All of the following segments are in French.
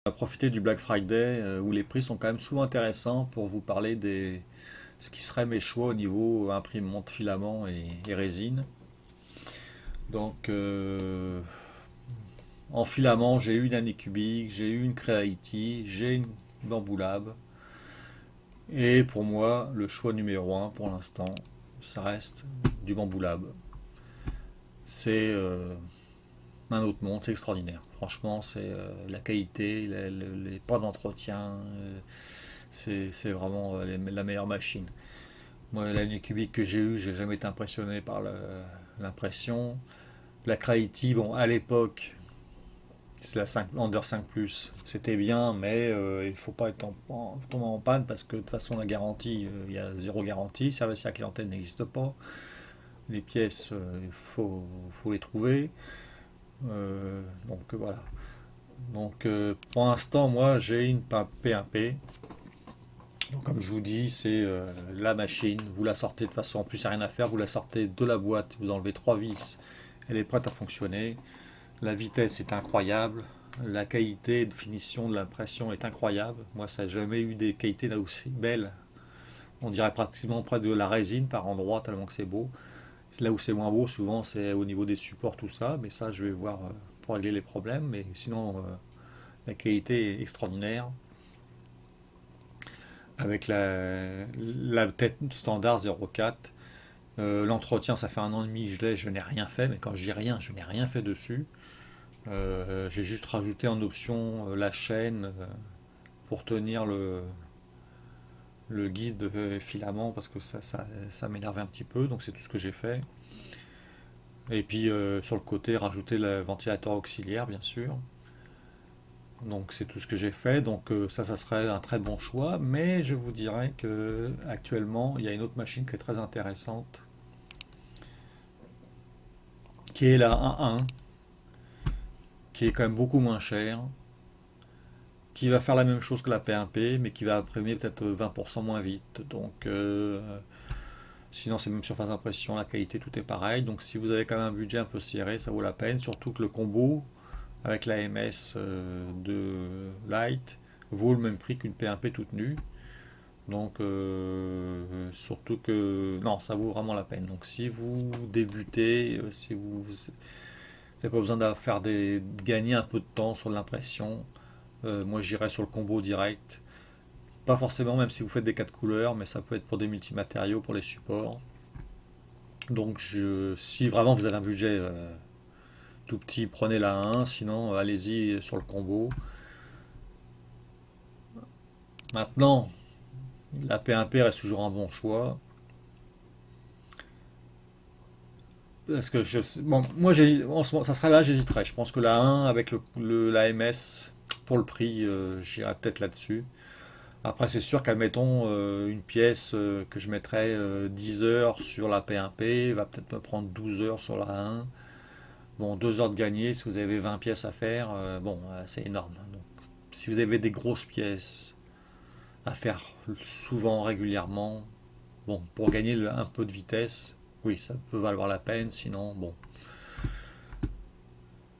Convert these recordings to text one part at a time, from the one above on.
On va profiter du Black Friday où les prix sont quand même souvent intéressants pour vous parler des ce qui serait mes choix au niveau imprimante, filament et résine. Donc en filament, j'ai eu une Anycubic, j'ai eu une Creality, j'ai une Bamboo Lab. Et pour moi, le choix numéro un pour l'instant, ça reste du Bamboo Lab. C'est un autre monde, c'est extraordinaire. Franchement, c'est la qualité, les pas d'entretien, c'est vraiment la meilleure machine. Moi, l'année cubique que j'ai eue, j'ai jamais été impressionné par l'impression. La Creality, bon, à l'époque, c'est la 5, Under 5 Plus, c'était bien, mais il ne faut pas être tomber en panne parce que de toute façon, la garantie, il y a zéro garantie, service à la clientèle n'existe pas. Les pièces, faut les trouver. Donc voilà. Donc pour l'instant, moi, j'ai une P1P. Donc, comme je vous dis, c'est la machine. Vous la sortez de façon, en plus, il n'y a rien à faire. Vous la sortez de la boîte, vous enlevez trois vis, elle est prête à fonctionner. La vitesse est incroyable. La qualité de finition de l'impression est incroyable. Moi, ça n'a jamais eu des qualités là aussi belles. On dirait pratiquement près de la résine par endroit, tellement que c'est beau. Là où c'est moins beau, souvent, c'est au niveau des supports, tout ça. Mais ça, je vais voir pour régler les problèmes. Mais sinon, la qualité est extraordinaire. Avec la tête standard 04. L'entretien, ça fait un an et demi que je l'ai, je n'ai rien fait, mais quand je dis rien, je n'ai rien fait dessus. J'ai juste rajouté en option la chaîne pour tenir le guide filament parce que ça m'énervait un petit peu, donc c'est tout ce que j'ai fait. Et puis sur le côté, rajouter le ventilateur auxiliaire, bien sûr. Donc c'est tout ce que j'ai fait. Donc ça serait un très bon choix. Mais je vous dirais que actuellement, il y a une autre machine qui est très intéressante, qui est la 1.1, qui est quand même beaucoup moins chère, qui va faire la même chose que la P1P, mais qui va imprimer peut-être 20% moins vite. Donc sinon c'est même surface d'impression, la qualité, tout est pareil. Donc si vous avez quand même un budget un peu serré, ça vaut la peine. Surtout que le combo avec la MS de Light vaut le même prix qu'une P1P toute nue. Donc, surtout que non, ça vaut vraiment la peine. Donc, si vous débutez, si vous n'avez pas besoin de gagner un peu de temps sur l'impression, moi j'irais sur le combo direct. Pas forcément, même si vous faites des 4 couleurs, mais ça peut être pour des multimatériaux, pour les supports. Donc, si vraiment vous avez un budget tout petit, prenez la 1, sinon allez-y sur le combo. Maintenant, la P1P reste toujours un bon choix. Parce que bon, moi, en ce moment, ça serait là, j'hésiterais. Je pense que la 1 avec la MS, pour le prix, j'irais peut-être là-dessus. Après, c'est sûr qu'admettons une pièce que je mettrais 10 heures sur la P1P va peut-être me prendre 12 heures sur la 1. Bon, 2 heures de gagner, si vous avez 20 pièces à faire, bon, c'est énorme. Donc, si vous avez des grosses pièces à faire souvent, régulièrement, bon, pour gagner un peu de vitesse, oui, ça peut valoir la peine. Sinon, bon.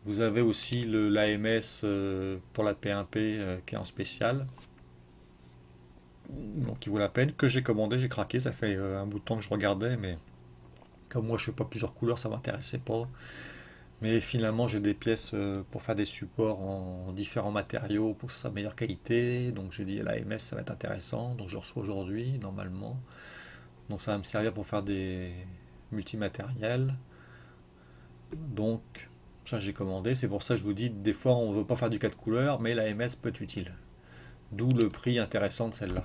Vous avez aussi l'AMS pour la P1P qui est en spécial, donc qui vaut la peine, que j'ai commandé, j'ai craqué, ça fait un bout de temps que je regardais, mais comme moi je fais pas plusieurs couleurs, ça m'intéressait pas. Mais finalement j'ai des pièces pour faire des supports en différents matériaux pour que ce soit de meilleure qualité, donc j'ai dit l'AMS ça va être intéressant, donc je reçois aujourd'hui normalement. Donc ça va me servir pour faire des multimatériels. Donc ça j'ai commandé, c'est pour ça que je vous dis, des fois on veut pas faire du 4 couleurs, mais l'AMS peut être utile. D'où le prix intéressant de celle-là.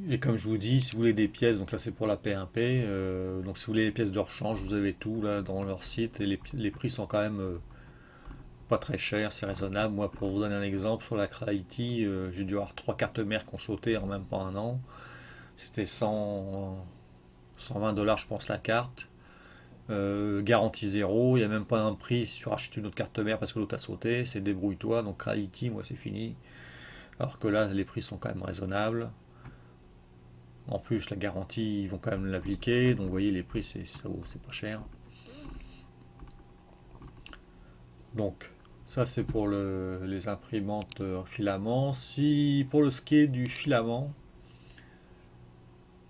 Et comme je vous dis, si vous voulez des pièces, donc là c'est pour la P1P, donc si vous voulez des pièces de rechange, vous avez tout là dans leur site et les prix sont quand même pas très chers, c'est raisonnable. Moi pour vous donner un exemple, sur la Creality, j'ai dû avoir trois cartes mères qui ont sauté en même pas un an. C'était 120 $ je pense la carte. Garantie zéro, il n'y a même pas un prix si tu rachètes une autre carte mère parce que l'autre a sauté, c'est débrouille-toi, donc Creality, moi c'est fini. Alors que là, les prix sont quand même raisonnables. En plus, la garantie, ils vont quand même l'appliquer. Donc, vous voyez, les prix, c'est pas cher. Donc, ça c'est pour les imprimantes filaments. Si pour le ce qui est du filament,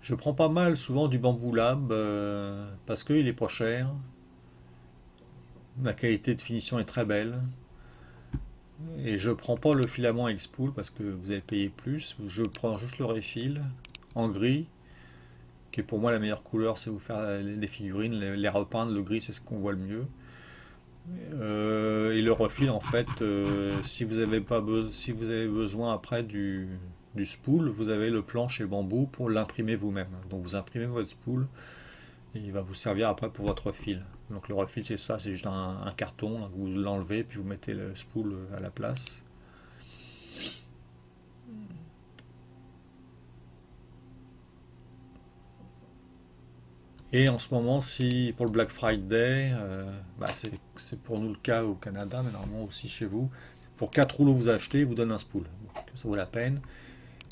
je prends pas mal souvent du Bamboo Lab parce qu'il est pas cher. La qualité de finition est très belle. Et je prends pas le filament Expool parce que vous allez payer plus. Je prends juste le refill en gris, qui est pour moi la meilleure couleur, c'est vous faire les figurines, les repeindre. Le gris, c'est ce qu'on voit le mieux. Et le refill, en fait, si vous avez pas si vous avez besoin après du spool, vous avez le plan chez Bamboo pour l'imprimer vous-même. Donc vous imprimez votre spool et il va vous servir après pour votre fil. Donc le refill, c'est ça, c'est juste un carton là, que vous l'enlevez puis vous mettez le spool à la place. Et en ce moment, si pour le Black Friday, bah, c'est pour nous le cas au Canada, mais normalement aussi chez vous, pour 4 rouleaux vous achetez, ils vous donnent un spool. Donc, ça vaut la peine.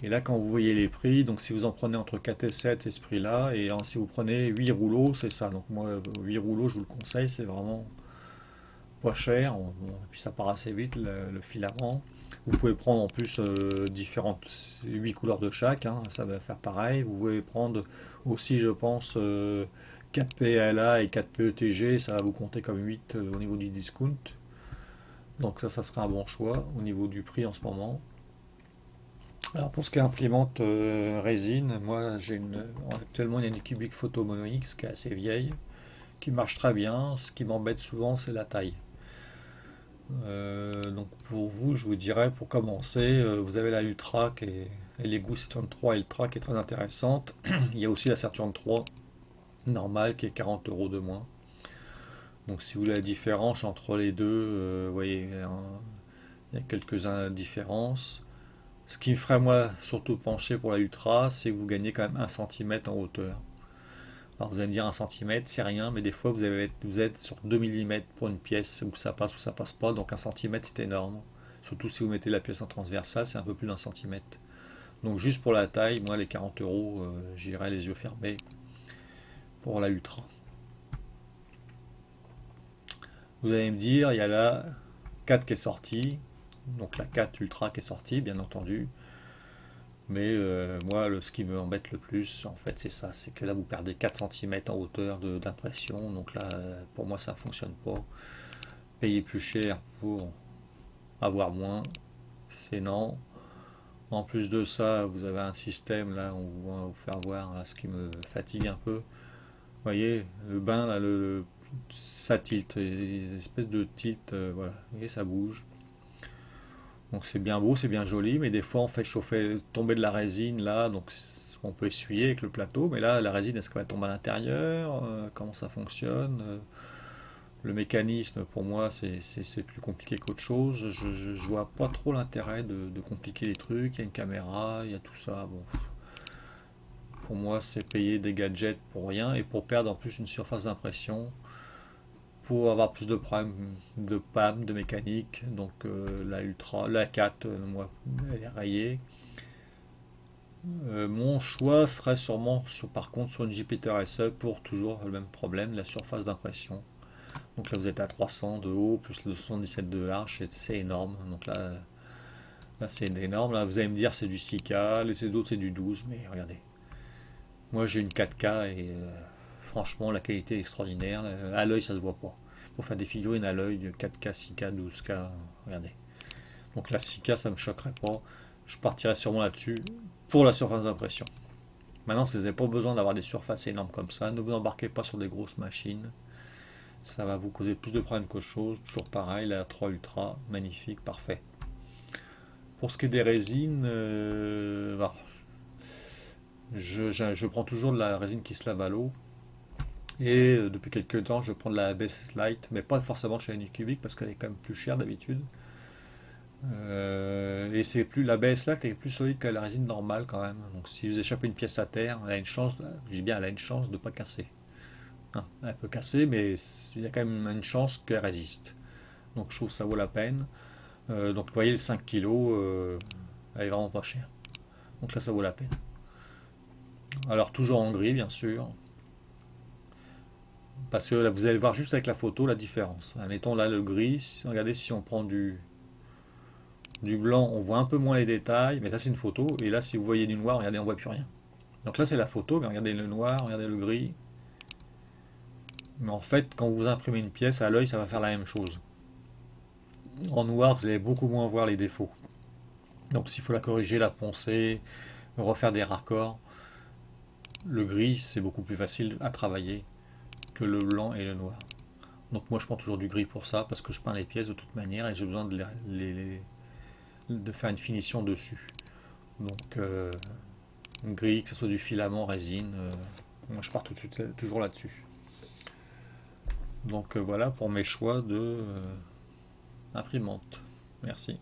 Et là, quand vous voyez les prix, donc si vous en prenez entre 4 et 7, c'est ce prix-là. Et si vous prenez 8 rouleaux, c'est ça. Donc moi, 8 rouleaux, je vous le conseille, c'est vraiment pas cher. Bon, et puis ça part assez vite, le filament. Vous pouvez prendre en plus différentes 8 couleurs de chaque, hein, ça va faire pareil. Vous pouvez prendre aussi, je pense, 4 PLA et 4 PETG, ça va vous compter comme 8 au niveau du discount. Donc ça sera un bon choix au niveau du prix en ce moment. Alors pour ce qui est imprimante résine, moi actuellement il y a une Cubic Photo Mono X qui est assez vieille, qui marche très bien. Ce qui m'embête souvent c'est la taille. Donc pour vous, je vous dirais pour commencer, vous avez la Ultra et l'égout Saturn 3 Ultra qui est très intéressante. Il y a aussi la Saturn 3 normale qui est 40 euros de moins. Donc si vous voulez la différence entre les deux, vous voyez, il y a quelques différences. Ce qui me ferait moi surtout pencher pour la Ultra, c'est que vous gagnez quand même 1 cm en hauteur. Alors vous allez me dire 1 cm, c'est rien, mais des fois vous êtes sur 2 mm pour une pièce où ça passe ou ça passe pas, donc 1 cm c'est énorme. Surtout si vous mettez la pièce en transversale, c'est un peu plus d'1 cm. Donc juste pour la taille, moi les 40 euros, j'irai les yeux fermés pour la Ultra. Vous allez me dire, il y a la 4 qui est sortie, donc la 4 Ultra qui est sortie, bien entendu. Mais moi, ce qui me embête le plus, en fait, c'est ça, c'est que là, vous perdez 4 cm en hauteur d'impression. Donc là, pour moi, ça ne fonctionne pas. Payer plus cher pour avoir moins, c'est non. En plus de ça, vous avez un système, là, on va vous faire voir là, ce qui me fatigue un peu. Vous voyez, le bain, là, ça tilte, des espèces de tilt, voilà, vous voyez, ça bouge. Donc c'est bien beau, c'est bien joli, mais des fois on fait chauffer, tomber de la résine là, donc on peut essuyer avec le plateau, mais là la résine est-ce qu'elle va tomber à l'intérieur? Comment ça fonctionne? Le mécanisme pour moi c'est plus compliqué qu'autre chose. Je vois pas trop l'intérêt de compliquer les trucs. Il y a une caméra, il y a tout ça. Bon, pour moi c'est payer des gadgets pour rien et pour perdre en plus une surface d'impression pour avoir plus de problèmes de panne, de mécanique. Donc la Ultra, la 4, moi, elle est rayée. Mon choix serait sûrement par contre sur une Jupiter SE pour toujours le même problème, la surface d'impression. Donc là vous êtes à 300 de haut plus le 77 de large, c'est énorme. Donc là c'est énorme. Là vous allez me dire c'est du 6K, les autres c'est du 12, mais regardez. Moi j'ai une 4K et franchement la qualité est extraordinaire. À l'œil ça se voit pas. Pour faire des figurines à l'œil de 4K, 6K, 12K, regardez. Donc la 6K ça me choquerait pas. Je partirais sûrement là-dessus pour la surface d'impression. Maintenant, si vous n'avez pas besoin d'avoir des surfaces énormes comme ça, ne vous embarquez pas sur des grosses machines. Ça va vous causer plus de problèmes qu'autre chose. Toujours pareil, la 3 Ultra, magnifique, parfait. Pour ce qui est des résines, bah, je prends toujours de la résine qui se lave à l'eau. Et depuis quelques temps, je prends de la ABS Light, mais pas forcément chez Anycubic parce qu'elle est quand même plus chère d'habitude. Et c'est plus la BS Light est plus solide que la résine normale quand même. Donc si vous échappez une pièce à terre, elle a une chance, je dis bien elle a une chance de ne pas casser. Hein, elle peut casser, mais il y a quand même une chance qu'elle résiste. Donc je trouve que ça vaut la peine. Donc vous voyez le 5 kilos, elle est vraiment pas chère. Donc là ça vaut la peine. Alors toujours en gris bien sûr. Parce que là, vous allez voir juste avec la photo la différence. Mettons là le gris, regardez si on prend du blanc, on voit un peu moins les détails, mais ça c'est une photo. Et là, si vous voyez du noir, regardez, on voit plus rien. Donc là, c'est la photo, mais regardez le noir, regardez le gris. Mais en fait, quand vous imprimez une pièce à l'œil, ça va faire la même chose. En noir, vous allez beaucoup moins voir les défauts. Donc s'il faut la corriger, la poncer, refaire des raccords, le gris, c'est beaucoup plus facile à travailler que le blanc et le noir. Donc moi, je prends toujours du gris pour ça, parce que je peins les pièces de toute manière et j'ai besoin de faire une finition dessus. Donc gris, que ce soit du filament, résine, moi je pars tout de suite toujours là-dessus. Donc voilà pour mes choix de imprimante. Merci.